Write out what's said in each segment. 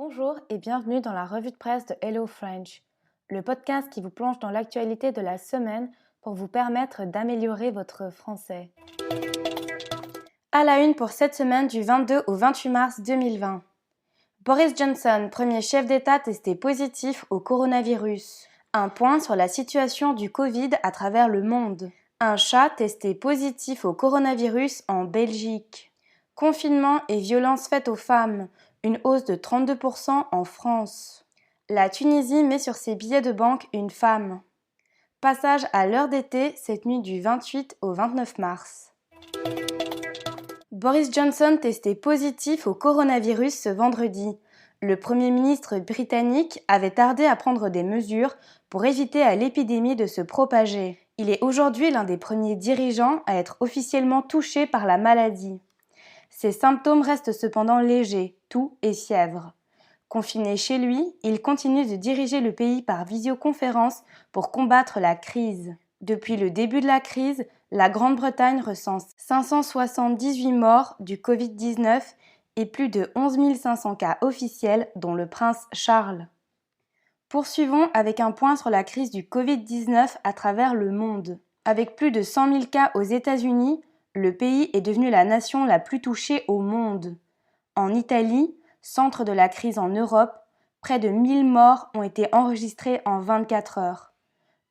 Bonjour et bienvenue dans la revue de presse de Hello French, le podcast qui vous plonge dans l'actualité de la semaine pour vous permettre d'améliorer votre français. À la une pour cette semaine du 22 au 28 mars 2020. Boris Johnson, premier chef d'État testé positif au coronavirus. Un point sur la situation du Covid à travers le monde. Un chat testé positif au coronavirus en Belgique. Confinement et violences faites aux femmes. Une hausse de 32% en France. La Tunisie met sur ses billets de banque une femme. Passage à l'heure d'été cette nuit du 28 au 29 mars. Boris Johnson testé positif au coronavirus ce vendredi. Le Premier ministre britannique avait tardé à prendre des mesures pour éviter à l'épidémie de se propager. Il est aujourd'hui l'un des premiers dirigeants à être officiellement touché par la maladie. Ses symptômes restent cependant légers, toux et fièvre. Confiné chez lui, il continue de diriger le pays par visioconférence pour combattre la crise. Depuis le début de la crise, la Grande-Bretagne recense 578 morts du Covid-19 et plus de 11 500 cas officiels, dont le prince Charles. Poursuivons avec un point sur la crise du Covid-19 à travers le monde. Avec plus de 100 000 cas aux États-Unis, le pays est devenu la nation la plus touchée au monde. En Italie, centre de la crise en Europe, près de 1000 morts ont été enregistrés en 24 heures.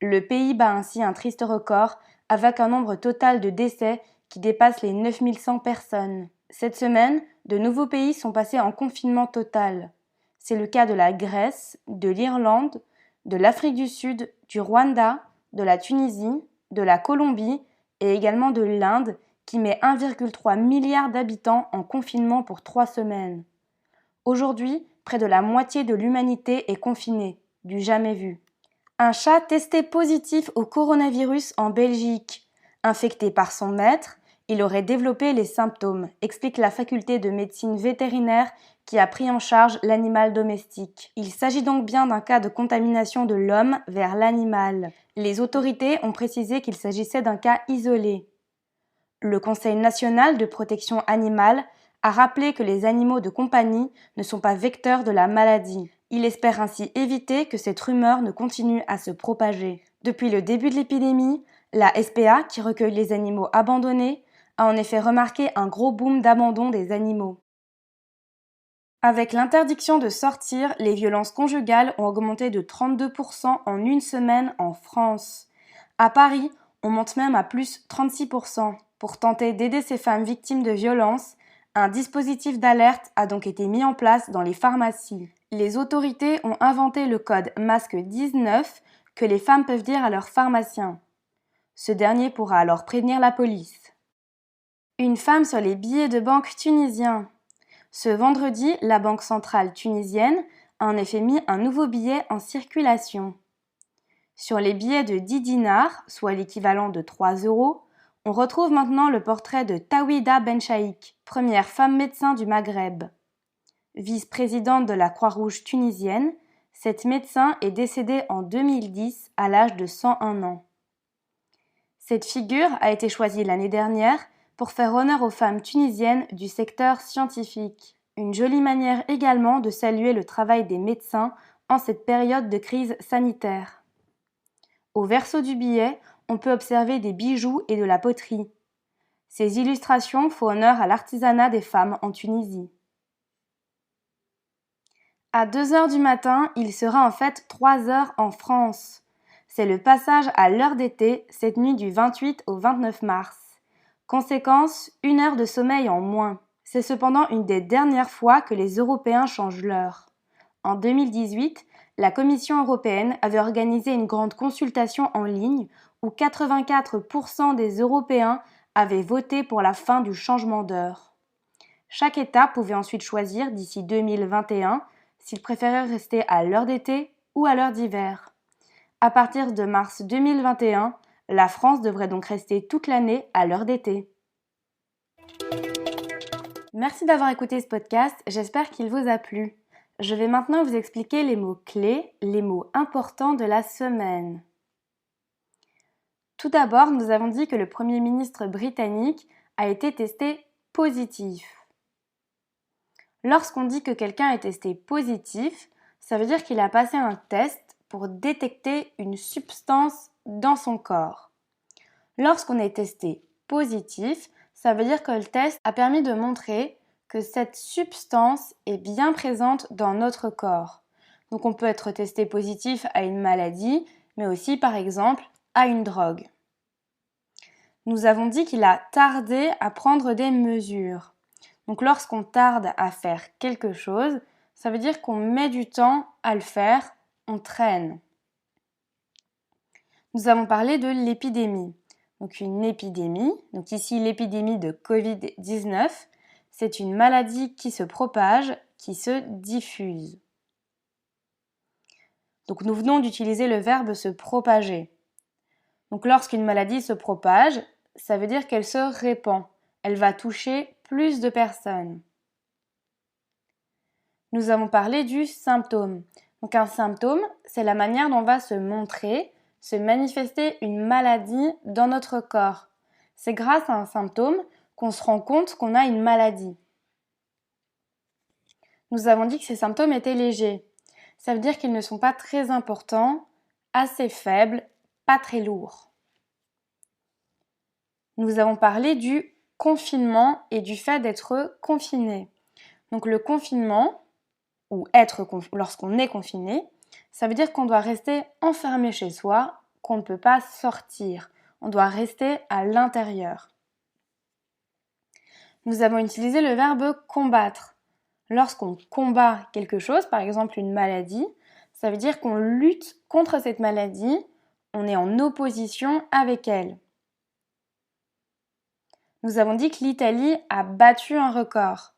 Le pays bat ainsi un triste record avec un nombre total de décès qui dépasse les 9100 personnes. Cette semaine, de nouveaux pays sont passés en confinement total. C'est le cas de la Grèce, de l'Irlande, de l'Afrique du Sud, du Rwanda, de la Tunisie, de la Colombie et également de l'Inde qui met 1,3 milliard d'habitants en confinement pour 3 semaines. Aujourd'hui, près de la moitié de l'humanité est confinée, du jamais vu. Un chat testé positif au coronavirus en Belgique. Infecté par son maître, il aurait développé les symptômes, explique la faculté de médecine vétérinaire qui a pris en charge l'animal domestique. Il s'agit donc bien d'un cas de contamination de l'homme vers l'animal. Les autorités ont précisé qu'il s'agissait d'un cas isolé. Le Conseil national de protection animale a rappelé que les animaux de compagnie ne sont pas vecteurs de la maladie. Il espère ainsi éviter que cette rumeur ne continue à se propager. Depuis le début de l'épidémie, la SPA, qui recueille les animaux abandonnés, a en effet remarqué un gros boom d'abandon des animaux. Avec l'interdiction de sortir, les violences conjugales ont augmenté de 32% en une semaine en France. À Paris, on monte même à plus 36%. Pour tenter d'aider ces femmes victimes de violences, un dispositif d'alerte a donc été mis en place dans les pharmacies. Les autorités ont inventé le code masque 19 que les femmes peuvent dire à leur pharmacien. Ce dernier pourra alors prévenir la police. Une femme sur les billets de banque tunisiens. Ce vendredi, la Banque centrale tunisienne a en effet mis un nouveau billet en circulation. Sur les billets de 10 dinars, soit l'équivalent de 3 euros, on retrouve maintenant le portrait de Tawhida Benchaïk, première femme médecin du Maghreb. Vice-présidente de la Croix-Rouge tunisienne, cette médecin est décédée en 2010 à l'âge de 101 ans. Cette figure a été choisie l'année dernière pour faire honneur aux femmes tunisiennes du secteur scientifique. Une jolie manière également de saluer le travail des médecins en cette période de crise sanitaire. Au verso du billet, on peut observer des bijoux et de la poterie. Ces illustrations font honneur à l'artisanat des femmes en Tunisie. À 2 heures du matin, il sera en fait 3 heures en France. C'est le passage à l'heure d'été cette nuit du 28 au 29 mars. Conséquence, 1 heure de sommeil en moins. C'est cependant une des dernières fois que les Européens changent l'heure. En 2018, la Commission européenne avait organisé une grande consultation en ligne où 84% des Européens avaient voté pour la fin du changement d'heure. Chaque État pouvait ensuite choisir d'ici 2021 s'il préférait rester à l'heure d'été ou à l'heure d'hiver. À partir de mars 2021, la France devrait donc rester toute l'année à l'heure d'été. Merci d'avoir écouté ce podcast, j'espère qu'il vous a plu. Je vais maintenant vous expliquer les mots clés, les mots importants de la semaine. Tout d'abord, nous avons dit que le Premier ministre britannique a été testé positif. Lorsqu'on dit que quelqu'un est testé positif, ça veut dire qu'il a passé un test pour détecter une substance dans son corps. Lorsqu'on est testé positif, ça veut dire que le test a permis de montrer que cette substance est bien présente dans notre corps. Donc on peut être testé positif à une maladie, mais aussi par exemple à une drogue. Nous avons dit qu'il a tardé à prendre des mesures. Donc lorsqu'on tarde à faire quelque chose, ça veut dire qu'on met du temps à le faire, on traîne. Nous avons parlé de l'épidémie. Donc une épidémie, donc ici l'épidémie de Covid-19, c'est une maladie qui se propage, qui se diffuse. Donc nous venons d'utiliser le verbe se propager. Donc lorsqu'une maladie se propage, ça veut dire qu'elle se répand. Elle va toucher plus de personnes. Nous avons parlé du symptôme. Donc un symptôme, c'est la manière dont va se montrer, se manifester une maladie dans notre corps. C'est grâce à un symptôme qu'on se rend compte qu'on a une maladie. Nous avons dit que ces symptômes étaient légers. Ça veut dire qu'ils ne sont pas très importants, assez faibles, pas très lourds. Nous avons parlé du confinement et du fait d'être confiné. Donc le confinement, ou lorsqu'on est confiné, ça veut dire qu'on doit rester enfermé chez soi, qu'on ne peut pas sortir. On doit rester à l'intérieur. Nous avons utilisé le verbe combattre. Lorsqu'on combat quelque chose, par exemple une maladie, ça veut dire qu'on lutte contre cette maladie, on est en opposition avec elle. Nous avons dit que l'Italie a battu un record.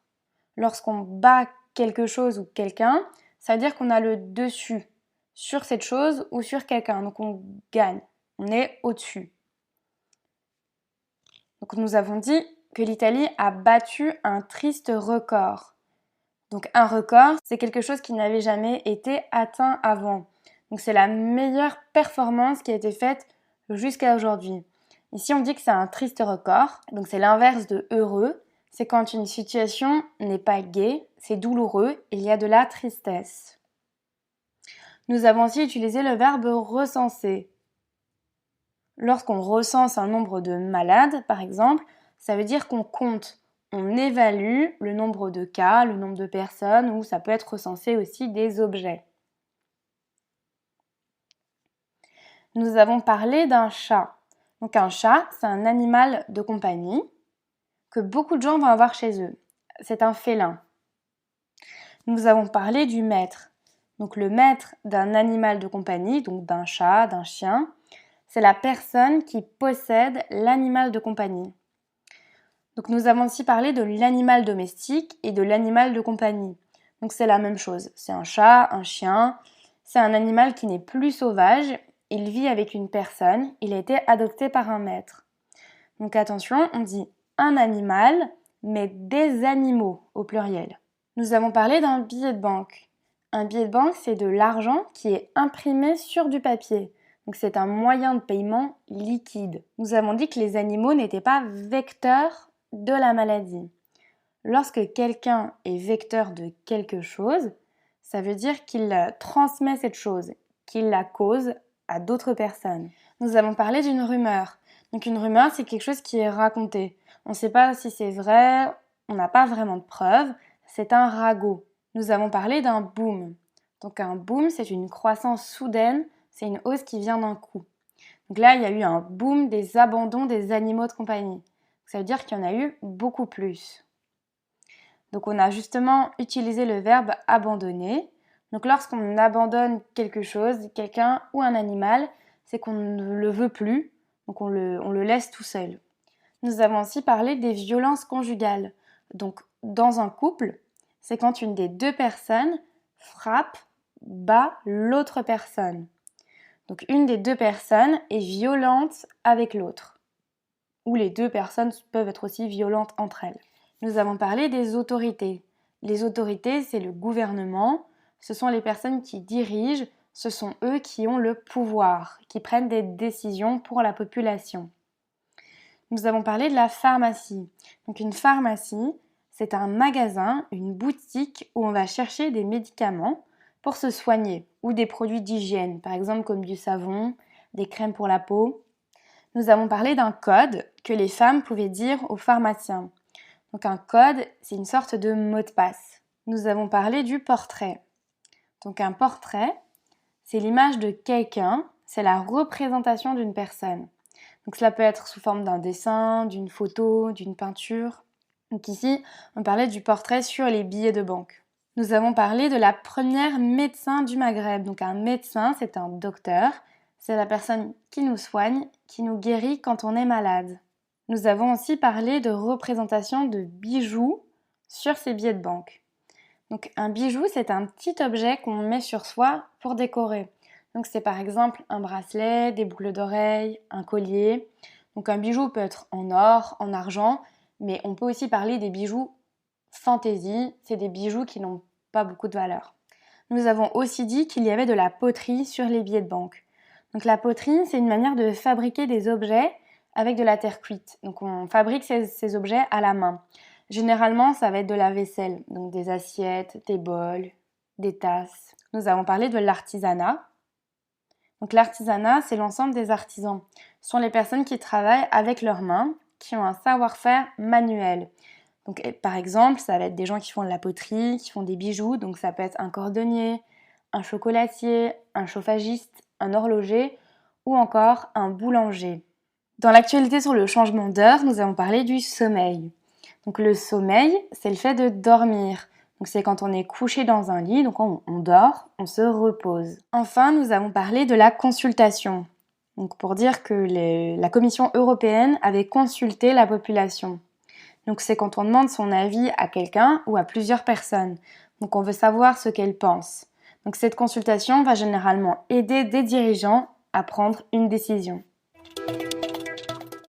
Lorsqu'on bat quelque chose ou quelqu'un, ça veut dire qu'on a le dessus sur cette chose ou sur quelqu'un. Donc on gagne, on est au-dessus. Donc nous avons dit que l'Italie a battu un triste record. Donc un record, c'est quelque chose qui n'avait jamais été atteint avant. Donc c'est la meilleure performance qui a été faite jusqu'à aujourd'hui. Ici on dit que c'est un triste record, donc c'est l'inverse de heureux. C'est quand une situation n'est pas gaie, c'est douloureux, il y a de la tristesse. Nous avons aussi utilisé le verbe recenser. Lorsqu'on recense un nombre de malades, par exemple, ça veut dire qu'on compte. On évalue le nombre de cas, le nombre de personnes, ou ça peut être recensé aussi des objets. Nous avons parlé d'un chat. Donc un chat, c'est un animal de compagnie que beaucoup de gens vont avoir chez eux. C'est un félin. Nous avons parlé du maître. Donc le maître d'un animal de compagnie, donc d'un chat, d'un chien, c'est la personne qui possède l'animal de compagnie. Donc nous avons aussi parlé de l'animal domestique et de l'animal de compagnie. Donc c'est la même chose. C'est un chat, un chien. C'est un animal qui n'est plus sauvage. Il vit avec une personne. Il a été adopté par un maître. Donc attention, on dit un animal, mais des animaux au pluriel. Nous avons parlé d'un billet de banque. Un billet de banque, c'est de l'argent qui est imprimé sur du papier. Donc c'est un moyen de paiement liquide. Nous avons dit que les animaux n'étaient pas vecteurs de la maladie. Lorsque quelqu'un est vecteur de quelque chose, ça veut dire qu'il transmet cette chose, qu'il la cause à d'autres personnes. Nous avons parlé d'une rumeur. Donc une rumeur, c'est quelque chose qui est raconté. On ne sait pas si c'est vrai, on n'a pas vraiment de preuves, c'est un ragot. Nous avons parlé d'un boom. Donc un boom, c'est une croissance soudaine, c'est une hausse qui vient d'un coup. Donc là, il y a eu un boom des abandons des animaux de compagnie. Ça veut dire qu'il y en a eu beaucoup plus. Donc on a justement utilisé le verbe abandonner. Donc lorsqu'on abandonne quelque chose, quelqu'un ou un animal, c'est qu'on ne le veut plus, donc on le laisse tout seul. Nous avons aussi parlé des violences conjugales. Donc dans un couple, c'est quand une des deux personnes frappe, bat l'autre personne. Donc une des deux personnes est violente avec l'autre. Ou les deux personnes peuvent être aussi violentes entre elles. Nous avons parlé des autorités. Les autorités, c'est le gouvernement, ce sont les personnes qui dirigent, ce sont eux qui ont le pouvoir, qui prennent des décisions pour la population. Nous avons parlé de la pharmacie. Donc une pharmacie, c'est un magasin, une boutique où on va chercher des médicaments pour se soigner ou des produits d'hygiène, par exemple comme du savon, des crèmes pour la peau. Nous avons parlé d'un code que les femmes pouvaient dire aux pharmaciens. Donc un code, c'est une sorte de mot de passe. Nous avons parlé du portrait. Donc un portrait, c'est l'image de quelqu'un, c'est la représentation d'une personne. Donc cela peut être sous forme d'un dessin, d'une photo, d'une peinture. Donc ici, on parlait du portrait sur les billets de banque. Nous avons parlé de la première médecin du Maghreb. Donc un médecin, c'est un docteur. C'est la personne qui nous soigne, qui nous guérit quand on est malade. Nous avons aussi parlé de représentation de bijoux sur ces billets de banque. Donc un bijou, c'est un petit objet qu'on met sur soi pour décorer. Donc c'est par exemple un bracelet, des boucles d'oreilles, un collier. Donc un bijou peut être en or, en argent, mais on peut aussi parler des bijoux fantaisie, c'est des bijoux qui n'ont pas beaucoup de valeur. Nous avons aussi dit qu'il y avait de la poterie sur les billets de banque. Donc la poterie, c'est une manière de fabriquer des objets avec de la terre cuite. Donc on fabrique ces objets à la main. Généralement, ça va être de la vaisselle, donc des assiettes, des bols, des tasses. Nous avons parlé de l'artisanat. Donc l'artisanat, c'est l'ensemble des artisans. Ce sont les personnes qui travaillent avec leurs mains, qui ont un savoir-faire manuel. Donc par exemple, ça va être des gens qui font de la poterie, qui font des bijoux, donc ça peut être un cordonnier, un chocolatier, un chauffagiste, un horloger ou encore un boulanger. Dans l'actualité sur le changement d'heure, nous avons parlé du sommeil. Donc le sommeil, c'est le fait de dormir. Donc c'est quand on est couché dans un lit, donc on dort, on se repose. Enfin, nous avons parlé de la consultation. Donc pour dire que la Commission européenne avait consulté la population. Donc c'est quand on demande son avis à quelqu'un ou à plusieurs personnes. Donc on veut savoir ce qu'elles pensent. Donc cette consultation va généralement aider des dirigeants à prendre une décision.